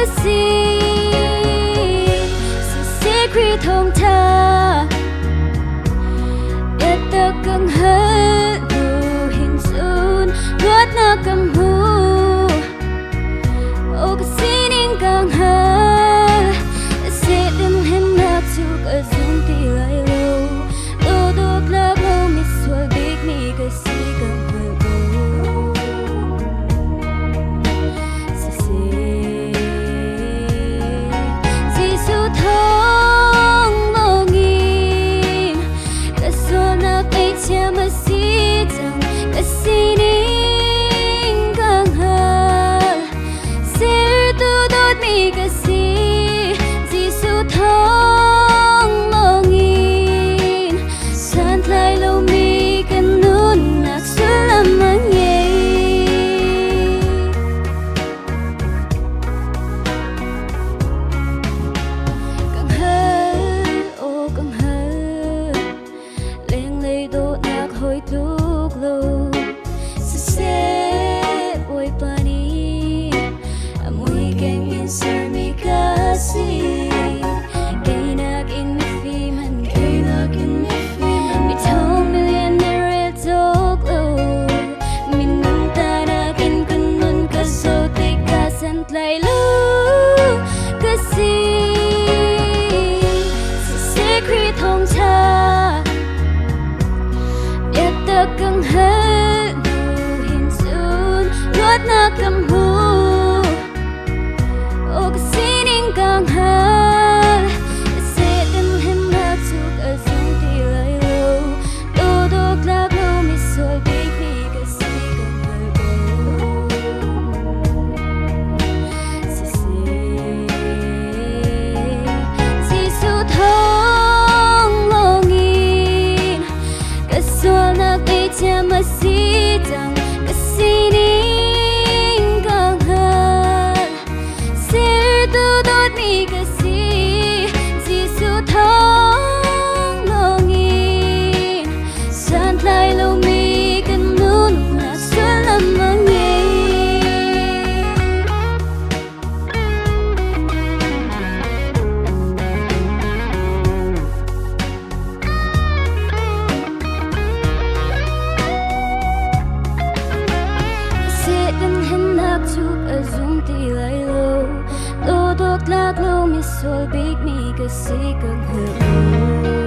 si secret thông tha để ta căng hết đủ hình dung nuốt na cầm hu ô cái xin in căng hết sẽ đừng hem nát chu cái dung ti lại lâu đôi đôi là lâu mi xuôi biết mi cái si căng hơi thiam mà si chẳng cái xin in càng hơn sẽ tu đốt mi cái si su thong mong in san lại lâu mi cái nôn nạc xuân làm mang nhẹ càng hơn ô càng hơn lên lấy đôi hồi thuốc lâu sẽ ôi pani mùi kem in sar mi kasi cây nạc in mi phim hẳn cây nạc in mi phim mi thong millionaire thuốc lâu min nung ta nạc in kun nun ka so te ka sant lại lâu kasi secret thông tha ta căng hết đủ hình dung nuốt na cầm hu ô cái xin in càng hết sẽ đừng hem nát chu cái dung ti lại lâu đôi đôi lạc lâu mi xuôi biết mi cái si càng hơi bầu si su thong mong in cái xua na thiam mà si chẳng cái xin in càng hơn sẽ tu đốt mi cái si su thong mong in san lại lâu mi cái nôn nạc xuân làm mang nhẹ đừng hem nát chụp ở dung ti lại lâu đôi đôi lạc lâu mi xuôi biết mi cái si càng hơi